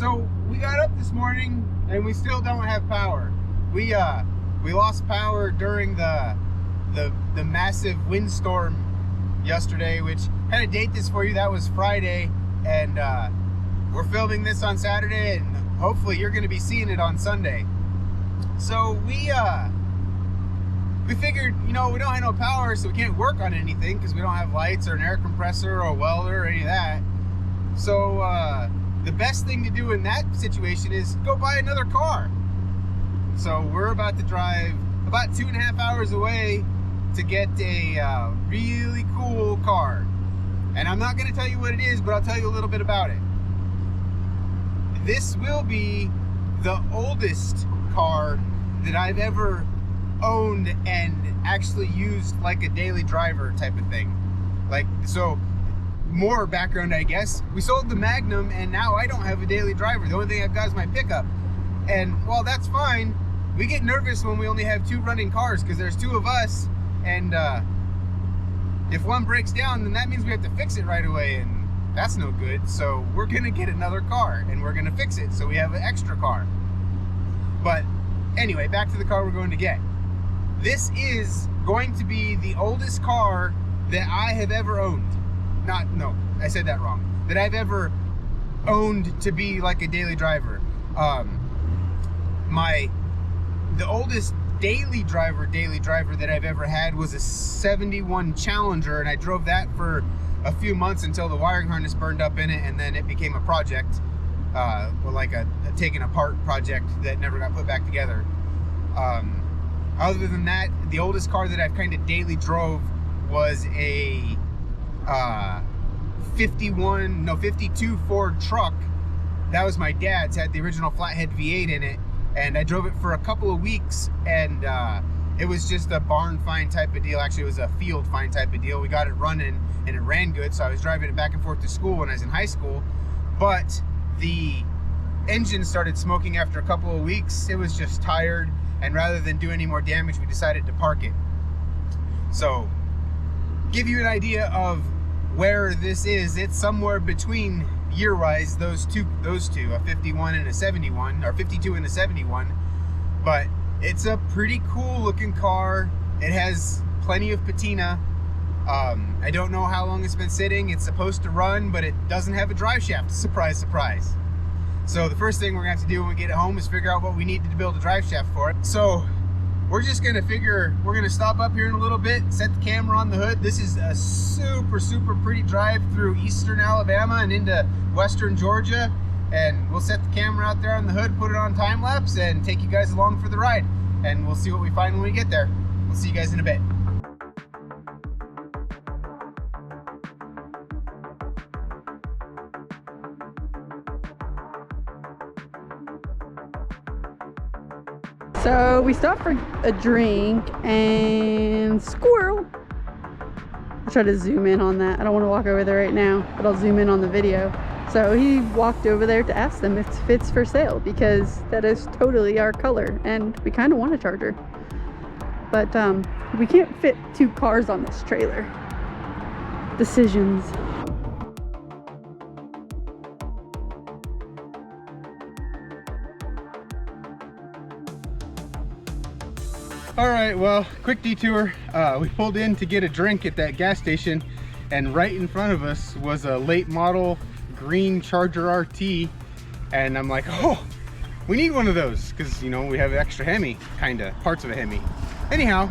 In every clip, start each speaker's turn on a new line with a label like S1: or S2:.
S1: So we got up this morning and we still don't have power. We lost power during the massive windstorm yesterday, which kind of date this for you. That was Friday, and we're filming this on Saturday, and hopefully you're going to be seeing it on Sunday. So we figured, you know, we don't have no power, so we can't work on anything because we don't have lights or an air compressor or a welder or any of that. So the best thing to do in that situation is go buy another car. So we're about to drive about 2.5 hours away to get a really cool car. And I'm not going to tell you what it is, but I'll tell you a little bit about it. This will be the oldest car that I've ever owned and actually used like a daily driver type of thing. Like, so more background, I guess. We sold the Magnum and now I don't have a daily driver. The only thing I've got is my pickup. And while that's fine, we get nervous when we only have 2 running cars because there's 2 of us, and if one breaks down, then that means we have to fix it right away, and that's no good. So we're gonna get another car and we're gonna fix it so we have an extra car. But anyway, back to the car we're going to get. This is going to be the oldest car that I have ever owned. No, I said that wrong. That I've ever owned to be like a daily driver. The oldest daily driver that I've ever had was a 71 Challenger, and I drove that for a few months until the wiring harness burned up in it, and then it became a project, like a taken apart project that never got put back together. Other than that, the oldest car that I've kind of daily drove was a 52 Ford truck. That was my dad's, had the original flathead V8 in it, and I drove it for a couple of weeks, and it was just a barn find type of deal. Actually, it was a field find type of deal. We got it running and it ran good, so I was driving it back and forth to school when I was in high school, but the engine started smoking after a couple of weeks. It was just tired, and rather than do any more damage, we decided to park it. So, give you an idea of where this is, it's somewhere between year-wise those two, a 51 and a 71, or 52 and a 71. But it's a pretty cool looking car. It has plenty of patina. I don't know how long it's been sitting. It's supposed to run, but it doesn't have a drive shaft. Surprise, surprise. So the first thing we're gonna have to do when we get it home is figure out what we need to build a drive shaft for it. So we're just gonna we're gonna stop up here in a little bit, set the camera on the hood. This is a super, super pretty drive through eastern Alabama and into western Georgia. And we'll set the camera out there on the hood, put it on time lapse, and take you guys along for the ride. And we'll see what we find when we get there. We'll see you guys in a bit.
S2: So we stopped for a drink, and squirrel. I'll try to zoom in on that. I don't want to walk over there right now, but I'll zoom in on the video. So he walked over there to ask them if it's for sale, because that is totally our color and we kind of want a Charger. But we can't fit 2 cars on this trailer. Decisions.
S1: All right, well, quick detour. We pulled in to get a drink at that gas station, and right in front of us was a late model green Charger RT, and I'm like, oh, we need one of those because, you know, we have extra Hemi, kind of parts of a Hemi. Anyhow,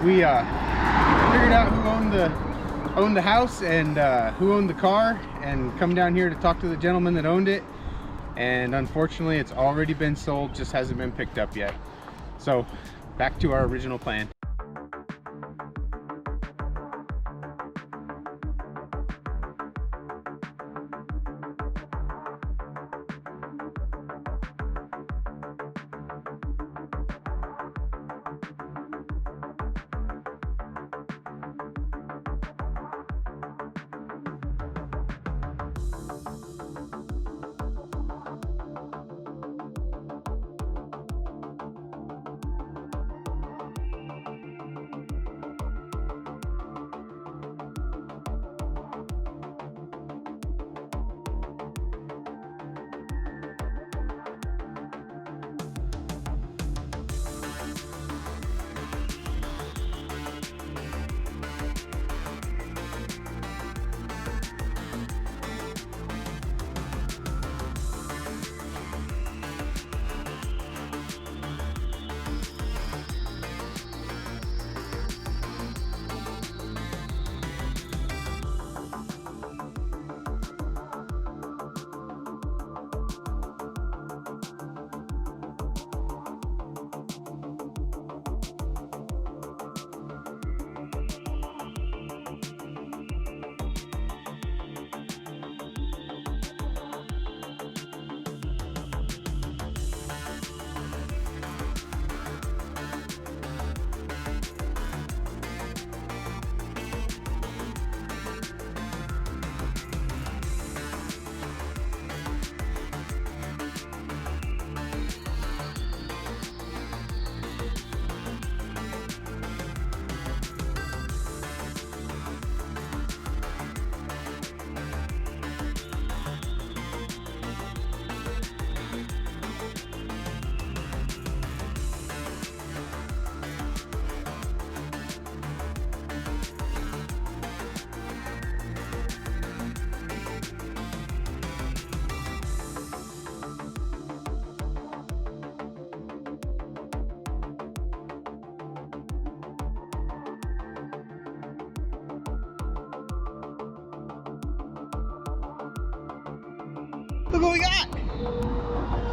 S1: we figured out who owned the house and who owned the car, and come down here to talk to the gentleman that owned it. And unfortunately, it's already been sold, just hasn't been picked up yet. So back to our original plan. Look what we got.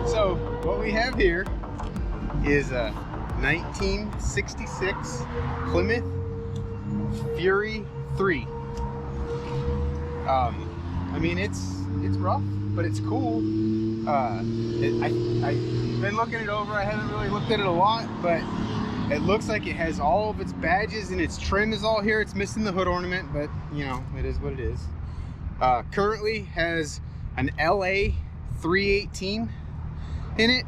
S1: So what we have here is a 1966 Plymouth Fury 3. I mean, it's rough, but it's cool. I've been looking it over. I haven't really looked at it a lot, but it looks like it has all of its badges and its trim is all here. It's missing the hood ornament, but you know, it is what it is. Currently has an LA 318 in it.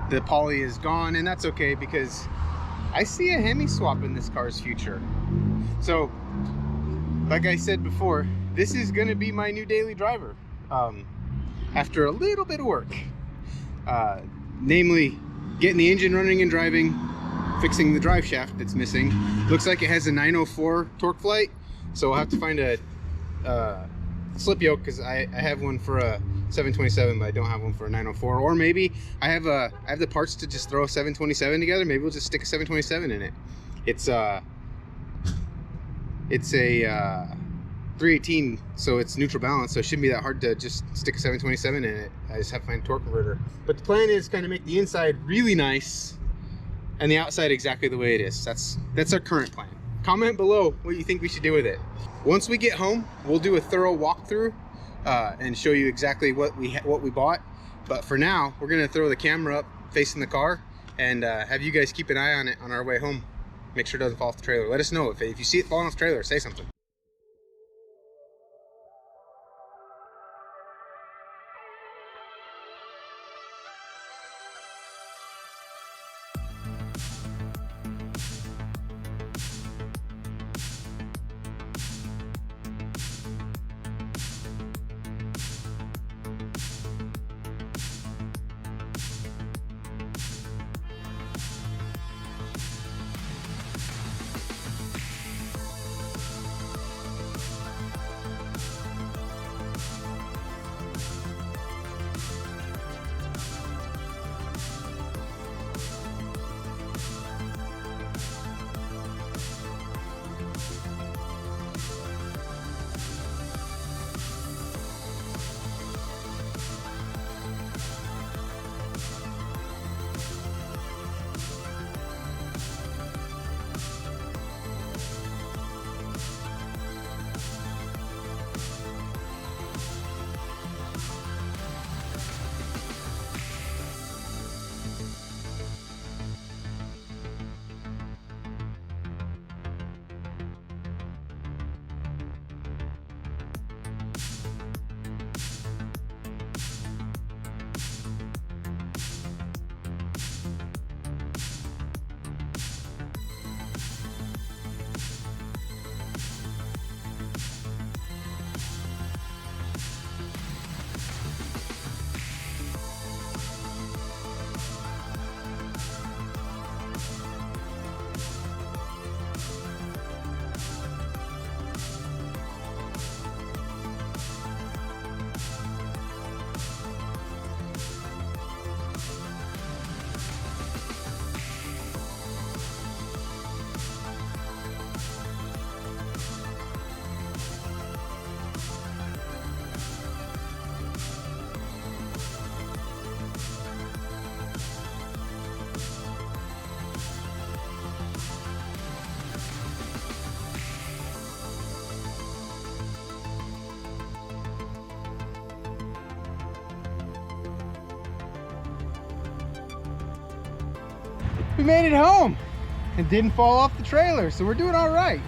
S1: The poly is gone, and that's okay because I see a Hemi swap in this car's future. So, like I said before, this is gonna be my new daily driver after a little bit of work, namely getting the engine running and driving, fixing the drive shaft that's missing. Looks like it has a 904 torque flight, so I'll have to find a slip yoke because I have one for a 727, but I don't have one for a 904. Or maybe I have the parts to just throw a 727 together. Maybe we'll just stick a 727 in it. It's a 318, so it's neutral balance, so it shouldn't be that hard to just stick a 727 in it. I just have to find a torque converter. But the plan is kind of make the inside really nice and the outside exactly the way it is. That's our current plan. Comment below what you think we should do with it. Once we get home, we'll do a thorough walkthrough and show you exactly what we bought. But for now, we're gonna throw the camera up facing the car and have you guys keep an eye on it on our way home. Make sure it doesn't fall off the trailer. Let us know if you see it falling off the trailer, say something. We made it home and didn't fall off the trailer, so we're doing all right.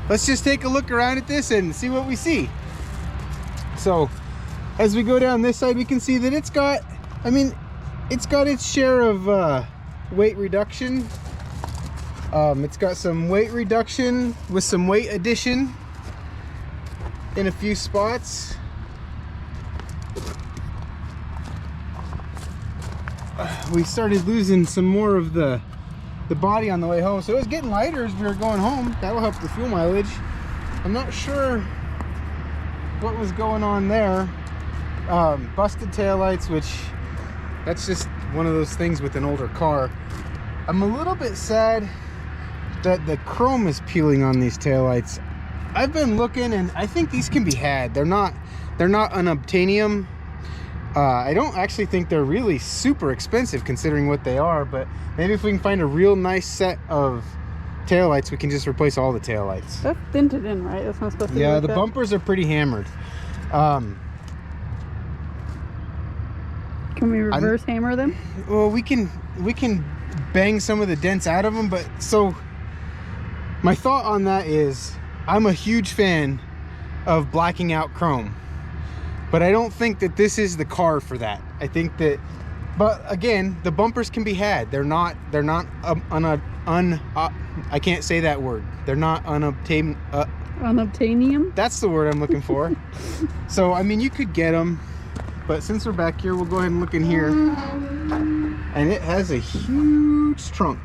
S1: Let's just take a look around at this and see what we see. So as we go down this side, we can see that it's got its share of weight reduction. It's got some weight reduction with some weight addition in a few spots. We started losing some more of the body on the way home, so it was getting lighter as we were going home. That'll help the fuel mileage. I'm not sure what was going on there. Busted taillights, which that's just one of those things with an older car. I'm a little bit sad that the chrome is peeling on these taillights. I've been looking and I think these can be had. They're not They're not unobtainium. I don't actually think they're really super expensive considering what they are, but maybe if we can find a real nice set of taillights, we can just replace all the taillights.
S2: That's dented in, right? That's not supposed to be
S1: Yeah,
S2: like
S1: the
S2: that.
S1: bumpers are pretty hammered.
S2: Can we reverse hammer them?
S1: Well, we can bang some of the dents out of them, but so my thought on that is I'm a huge fan of blacking out chrome, but I don't think that this is the car for that. I think that, but again, the bumpers can be had. They're not I can't say that word. They're not
S2: Unobtainium?
S1: that's the word I'm looking for. So I mean, you could get them, but since we're back here, we'll go ahead and look in here. And it has a huge trunk,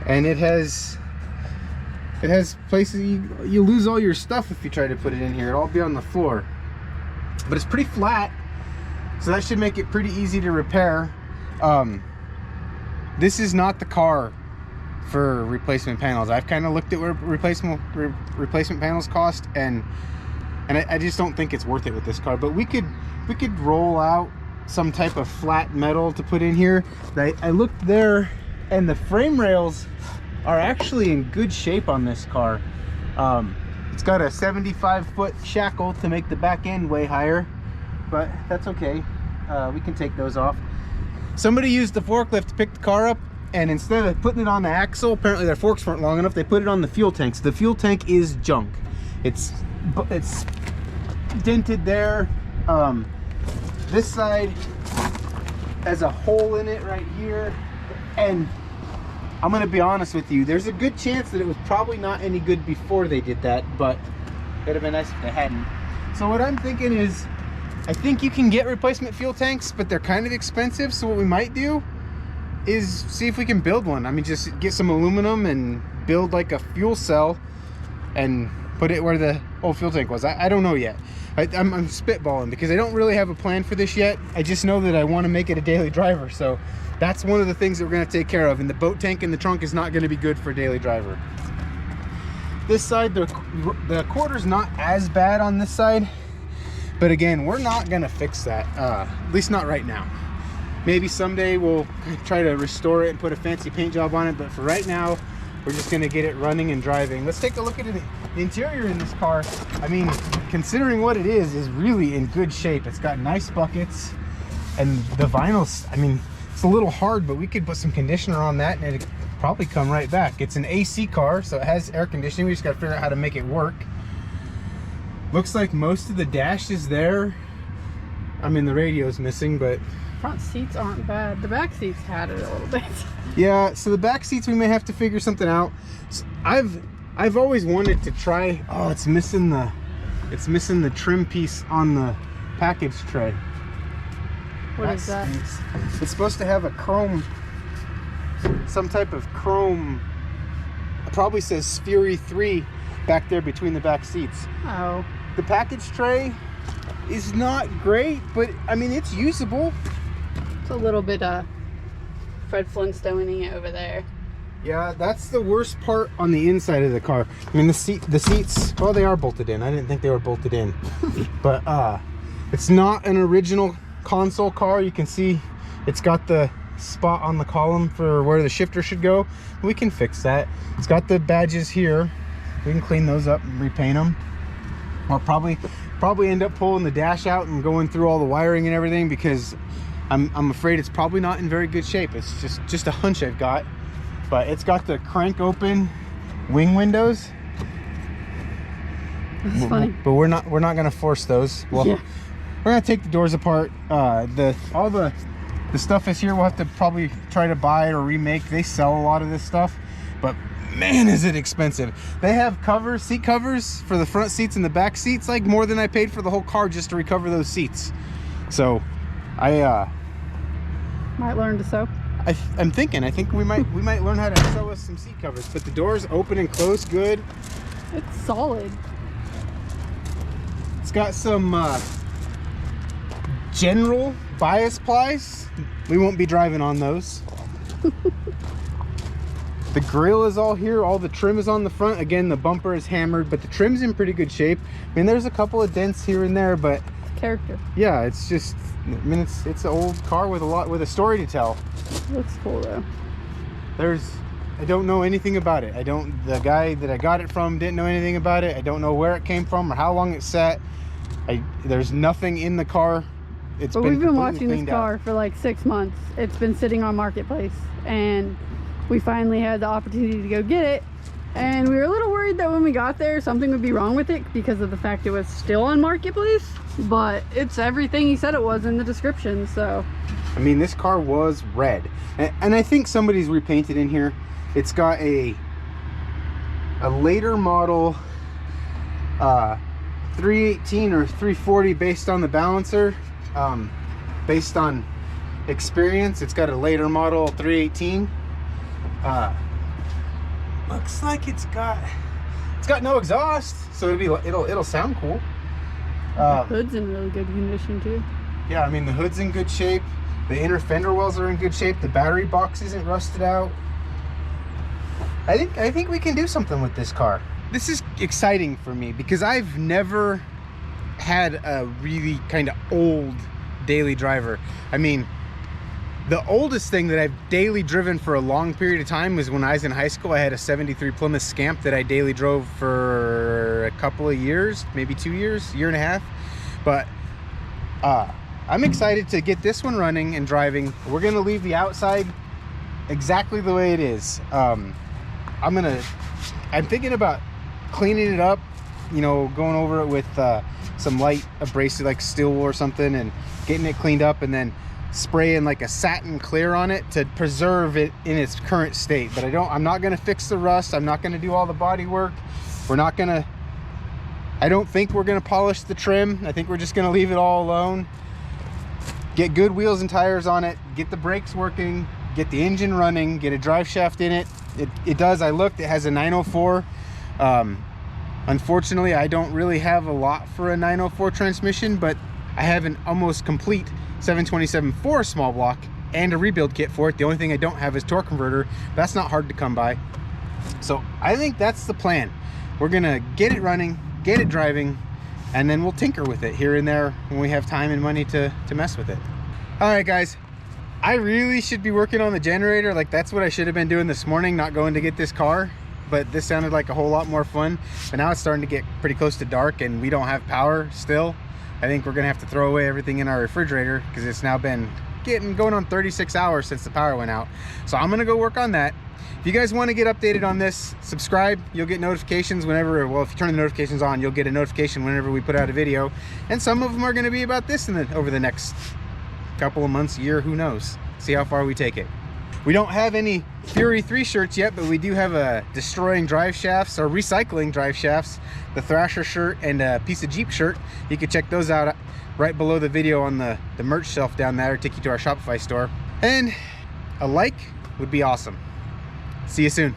S1: and it has places you lose all your stuff if you try to put it in here. It'll all be on the floor, but it's pretty flat, so that should make it pretty easy to repair. This is not the car for replacement panels. I've kind of looked at where replacement panels cost, and I just don't think it's worth it with this car. But we could roll out some type of flat metal to put in here. I looked there, and the frame rails are actually in good shape on this car. It's got a 75-foot shackle to make the back end way higher, but that's okay. We can take those off. Somebody used the forklift to pick the car up, and instead of putting it on the axle, apparently their forks weren't long enough, they put it on the fuel tank. So the fuel tank is junk. It's dented there. This side has a hole in it right here, and I'm gonna be honest with you, there's a good chance that it was probably not any good before they did that, but it'd have been nice if they hadn't. So what I'm thinking is, I think you can get replacement fuel tanks, but they're kind of expensive. So what we might do is see if we can build one. I mean, just get some aluminum and build like a fuel cell and put it where the old fuel tank was. I don't know yet. I'm spitballing because I don't really have a plan for this yet. I just know that I want to make it a daily driver. So that's one of the things that we're going to take care of. And the boat tank in the trunk is not going to be good for a daily driver. This side, the quarter's not as bad on this side. But again, we're not going to fix that. At least not right now. Maybe someday we'll try to restore it and put a fancy paint job on it. But for right now, we're just going to get it running and driving. Let's take a look at the interior in this car. I mean, considering what it is really in good shape. It's got nice buckets, and the vinyls, I mean, it's a little hard, but we could put some conditioner on that and it'd probably come right back. It's an AC car, so it has air conditioning. We just got to figure out how to make it work. Looks like most of the dash is there. I mean, the radio's missing, but
S2: Front seats aren't bad. The back seats had it a little bit.
S1: yeah, so the back seats, we may have to figure something out. So I've always wanted to try. Oh, it's missing the trim piece on the package tray.
S2: What is that?
S1: It's supposed to have a chrome, some type of chrome. It probably says Fury 3 back there between the back seats.
S2: Oh.
S1: The package tray is not great, but I mean, it's usable.
S2: It's a little bit Fred Flintstoning it over there.
S1: Yeah, that's the worst part on the inside of the car. I mean, the seats, well, they are bolted in. I didn't think they were bolted in. But it's not an original console car. You can see it's got the spot on the column for where the shifter should go. We can fix that. It's got the badges here. We can clean those up and repaint them. I'll probably end up pulling the dash out and going through all the wiring and everything, because I'm afraid it's probably not in very good shape. It's just a hunch I've got. But it's got the crank open wing windows.
S2: That's funny.
S1: But we're not gonna force those. Well,
S2: yeah.
S1: We're gonna take the doors apart. All the stuff is here. We'll have to probably try to buy or remake. They sell a lot of this stuff, but man, is it expensive. They have seat covers for the front seats and the back seats, like more than I paid for the whole car just to recover those seats. So I
S2: might learn to sew.
S1: I think we might learn how to sew us some seat covers. But the doors open and close good.
S2: It's solid.
S1: It's got some general bias plies. We won't be driving on those. The grill is all here, all the trim is on the front. Again, the bumper is hammered, but the trim's in pretty good shape. I mean, there's a couple of dents here and there, but
S2: Character.
S1: yeah, it's just, I mean, it's an old car with a story to tell.
S2: Looks cool though.
S1: I don't know anything about it. The guy that I got it from didn't know anything about it. I don't know where it came from or how long it sat. There's nothing in the car.
S2: But we've been watching this car for like 6 months. It's been sitting on Marketplace, and we finally had the opportunity to go get it. And we were a little worried that when we got there, something would be wrong with it because of the fact it was still on Marketplace. But it's everything he said it was in the description, so.
S1: I mean, this car was red. And I think somebody's repainted in here. It's got a later model 318 or 340 based on the balancer. Based on experience, it's got a later model 318. Looks like it's got no exhaust, so it'll sound cool.
S2: The hood's in really good condition too.
S1: Yeah, I mean, the hood's in good shape. The inner fender wells are in good shape. The battery box isn't rusted out. I think we can do something with this car. This is exciting for me because I've never had a really kind of old daily driver. I mean, the oldest thing that I've daily driven for a long period of time was when I was in high school. I had a 73 Plymouth Scamp that I daily drove for a couple of years, maybe 2 years, year and a half. But I'm excited to get this one running and driving. We're gonna leave the outside exactly the way it is. I'm thinking about cleaning it up, you know, going over it with some light abrasive like steel wool or something and getting it cleaned up, and then spraying like a satin clear on it to preserve it in its current state. But I'm not gonna fix the rust. I'm not gonna do all the body work. I don't think we're gonna polish the trim. I think we're just gonna leave it all alone. Get good wheels and tires on it, get the brakes working, get the engine running, get a drive shaft in it. It does, I looked, it has a 904. Unfortunately, I don't really have a lot for a 904 transmission, but I have an almost complete 727-4 small block and a rebuild kit for it. The only thing I don't have is torque converter. That's not hard to come by. So I think that's the plan. We're gonna get it running, get it driving, and then we'll tinker with it here and there when we have time and money to mess with it. All right, guys, I really should be working on the generator. Like, that's what I should have been doing this morning, not going to get this car. But this sounded like a whole lot more fun. But now it's starting to get pretty close to dark and we don't have power still. I think we're gonna have to throw away everything in our refrigerator because it's now been going on 36 hours since the power went out. So I'm gonna go work on that. If you guys want to get updated on this, subscribe. You'll get notifications whenever, well, if you turn the notifications on, you'll get a notification whenever we put out a video. And some of them are gonna be about this over the next couple of months, year, who knows. See how far we take it. We don't have any Fury 3 shirts yet, but we do have a Destroying Drive Shafts or Recycling Drive Shafts, the Thrasher shirt, and a piece of Jeep shirt. You can check those out right below the video on the merch shelf down there, take you to our Shopify store. And a like would be awesome. See you soon.